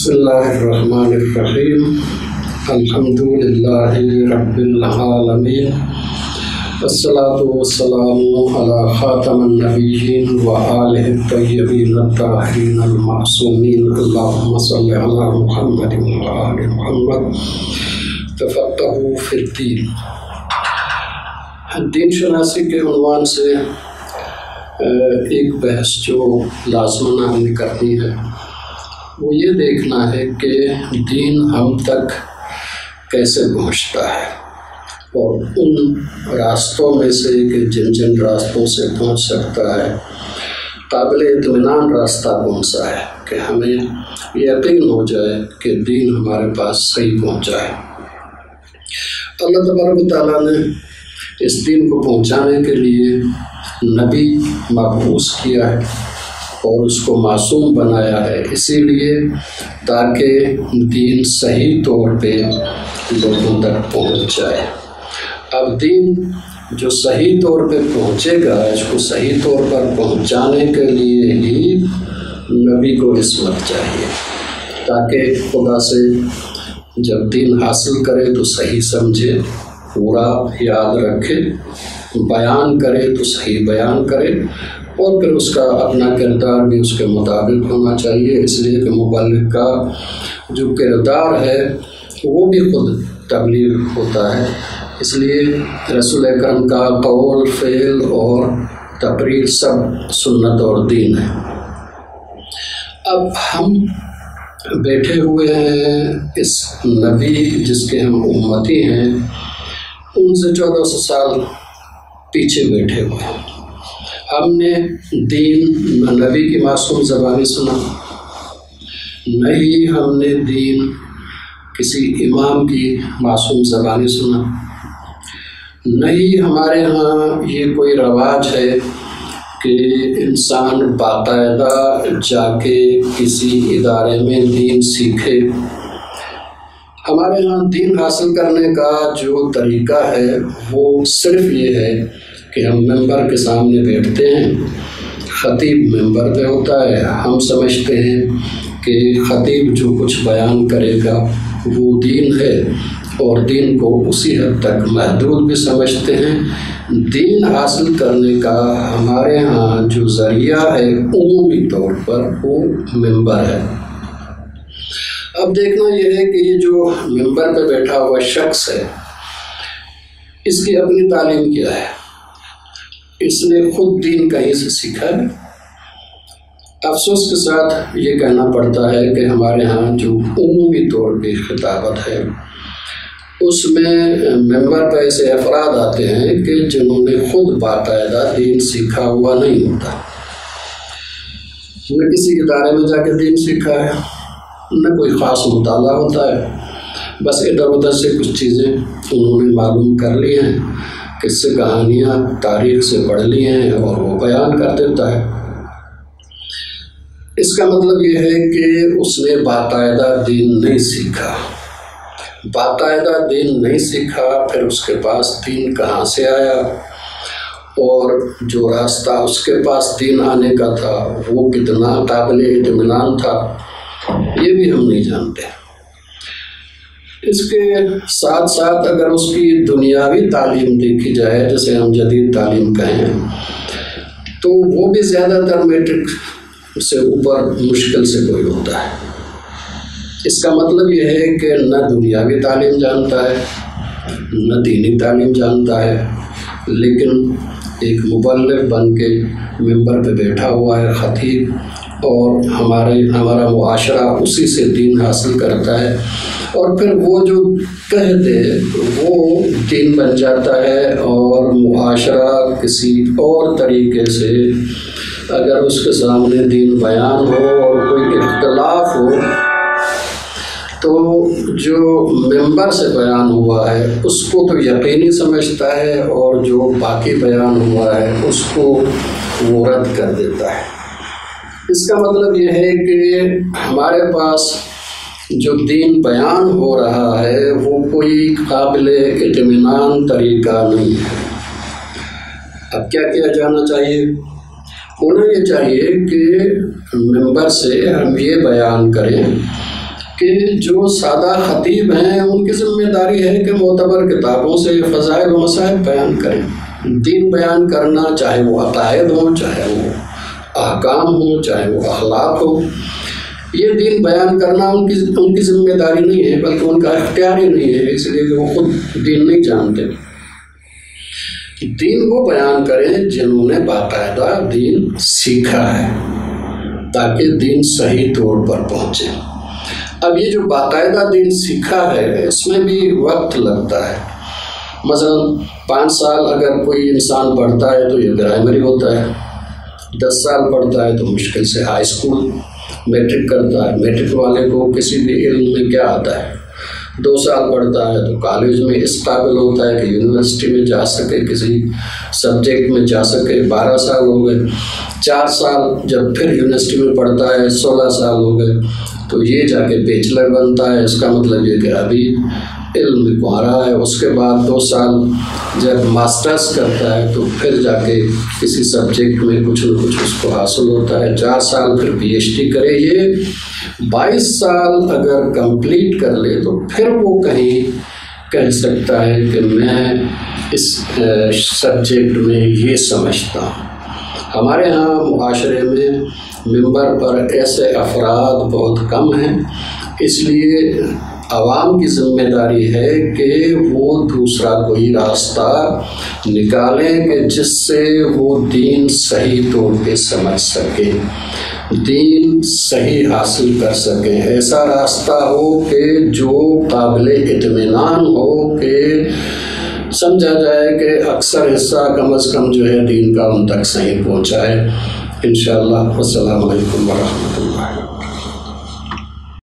बिस्मिल्लाहिर्रहमानिर्रहीम अल्हम्दुलिल्लाहि रब्बिल आलमीन अस्सलातु वस्सलामु अला खातमिन नबिय्यीन व आलिहि तय्यबीन अत्ताहिरीन अल-मासूमीन अल्लाहुम्मा सल्लि अला मुहम्मदिन व आलि मुहम्मद तफक्कहू फिद्दीन। दीन शनासी के उन्वान से एक बहस जो लाज़मन हमने करनी है वो ये देखना है कि दीन हम तक कैसे पहुँचता है और उन रास्तों में से कि जिन जिन रास्तों से पहुँच सकता है काबिल इत्मीनान रास्ता कौन सा है कि हमें यकीन हो जाए कि दीन हमारे पास सही पहुँचा है। अल्लाह तबारक व तआला ने इस दीन को पहुँचाने के लिए नबी मबऊस किया है और उसको मासूम बनाया है, इसीलिए ताकि दीन सही तौर पे लोगों तक पहुंच जाए। अब दीन जो सही तौर पे पहुंचेगा, इसको सही तौर पर पहुंचाने के लिए ही नबी को इस्मत चाहिए, ताकि खुदा से जब दीन हासिल करे तो सही समझे, पूरा याद रखे, बयान करे तो सही बयान करे और फिर उसका अपना किरदार भी उसके मुताबिक होना चाहिए। इसलिए कि मुबल्लिग का जो किरदार है वो भी खुद तबलीग होता है, इसलिए रसूल अकरम का कौल, फ़ेल और तकरीर सब सुन्नत और दीन है। अब हम बैठे हुए हैं इस नबी जिसके हम उम्मती हैं, उनसे 1400 साल पीछे बैठे हुए हैं। हमने दीन न नबी की मासूम ज़बानी सुना, न ही हमने दीन किसी इमाम की मासूम ज़बानी सुना, न ही हमारे यहाँ ये कोई रवाज है कि इंसान बाकायदा जाके किसी इदारे में दीन सीखे। हमारे यहाँ दीन हासिल करने का जो तरीक़ा है वो सिर्फ़ ये है कि हम मेंबर के सामने बैठते हैं, ख़तीब मेंबर पे होता है, हम समझते हैं कि ख़तीब जो कुछ बयान करेगा वो दीन है और दीन को उसी हद तक महदूद भी समझते हैं। दीन हासिल करने का हमारे यहाँ जो ज़रिया है उमूमी तौर पर वो मेंबर है। अब देखना यह है कि ये जो मेंबर पे बैठा हुआ शख्स है इसकी अपनी तालीम क्या है, इसने खुद दीन कहीं से सीखा है। अफसोस के साथ ये कहना पड़ता है कि हमारे यहाँ जो उमूमी तौर पे खिताबत है उसमें मेंबर पर ऐसे अफराद आते हैं कि जिन्होंने खुद बाकायदा दीन सीखा हुआ नहीं होता, न किसी इदारे में जाकर दीन सीखा है, न कोई ख़ास मुताला होता है, बस इधर उधर से कुछ चीज़ें उन्होंने मालूम कर ली हैं, किससे कहानियाँ तारीख से पढ़ ली हैं और वो बयान कर देता है। इसका मतलब ये है कि उसने बाकायदा दीन नहीं सीखा। बाकायदा दीन नहीं सीखा, फिर उसके पास दीन कहाँ से आया और जो रास्ता उसके पास दीन आने का था वो कितना काबिल इत्मीनान था ये भी हम नहीं जानते। इसके साथ साथ अगर उसकी दुनियावी तालीम देखी जाए, जैसे हम जदीद तालीम कहें, तो वो भी ज़्यादातर मैट्रिक से ऊपर मुश्किल से कोई होता है। इसका मतलब यह है कि न दुनियावी तालीम जानता है न दीनी तालीम जानता है, लेकिन एक मुबल्लिग बन के मेंबर पे बैठा हुआ है ख़तीब और हमारा मुआशरा उसी से दीन हासिल करता है और फिर वो जो कह दे वो दीन बन जाता है और मुआशरा किसी और तरीके से अगर उसके सामने दीन बयान हो और कोई इख्तलाफ हो तो जो मेंबर से बयान हुआ है उसको तो यकीनी समझता है और जो बाकी बयान हुआ है उसको वो रद्द कर देता है। इसका मतलब यह है कि हमारे पास जो दीन बयान हो रहा है वो कोई काबिल इत्मीनान तरीका नहीं है। अब क्या किया जाना चाहिए? उन्हें ये चाहिए कि मेंबर से हम ये बयान करें کہ جو سادہ خطیب ہیں ان کی ذمہ داری ہے کہ معتبر کتابوں سے فضائل و مصائب بیان کریں. دین بیان کرنا چاہے وہ عقائد ہوں، چاہے وہ احکام ہوں، چاہے وہ اخلاق ہو، یہ دین بیان کرنا ان کی ذمہ داری نہیں ہے، بلکہ ان کا اختیار ہی نہیں ہے، اس لیے کہ وہ خود دین نہیں جانتے. دین وہ بیان کریں جنہوں نے باقاعدہ دین سیکھا ہے تاکہ دین صحیح طور پر پہنچے. اب یہ جو باقاعدہ دین سیکھا ہے اس میں بھی وقت لگتا ہے. مثلا 5 سال اگر کوئی انسان پڑھتا ہے تو یہ پرائمری ہوتا ہے، 10 سال پڑھتا ہے تو مشکل سے ہائی اسکول، میٹرک کرتا ہے. میٹرک والے کو کسی بھی علم میں کیا آتا ہے، 2 سال پڑھتا ہے تو کالج میں اس قابل ہوتا ہے کہ یونیورسٹی میں جا سکے، کسی سبجیکٹ میں جا سکے. 12 سال ہو گئے. 4 سال جب پھر یونیورسٹی میں پڑھتا ہے 16 سال ہو گئے تو یہ جا کے بیچلر بنتا ہے. اس کا مطلب یہ کہ ابھی علم پا رہا ہے. اس کے بعد 2 سال جب ماسٹرز کرتا ہے تو پھر جا کے کسی سبجیکٹ میں کچھ نہ کچھ اس کو حاصل ہوتا ہے. 4 سال پھر پی ایچ ڈی کرے. یہ 22 سال اگر کمپلیٹ کر لے تو پھر وہ کہیں کہہ سکتا ہے کہ میں اس سبجیکٹ میں یہ سمجھتا ہوں. ہمارے ہاں معاشرے میں ممبر پر ایسے افراد بہت کم ہیں، اس لیے عوام کی ذمہ داری ہے کہ وہ دوسرا کوئی راستہ نکالیں کہ جس سے وہ دین صحیح طور پہ سمجھ سکیں، دین صحیح حاصل کر سکیں. ایسا راستہ ہو کہ جو قابل اطمینان ہو، کہ سمجھا جائے کہ اکثر حصہ کم از کم جو ہے دین کا ان تک صحیح پہنچائے. انشاءاللہ. والسلام علیکم ورحمۃ اللہ.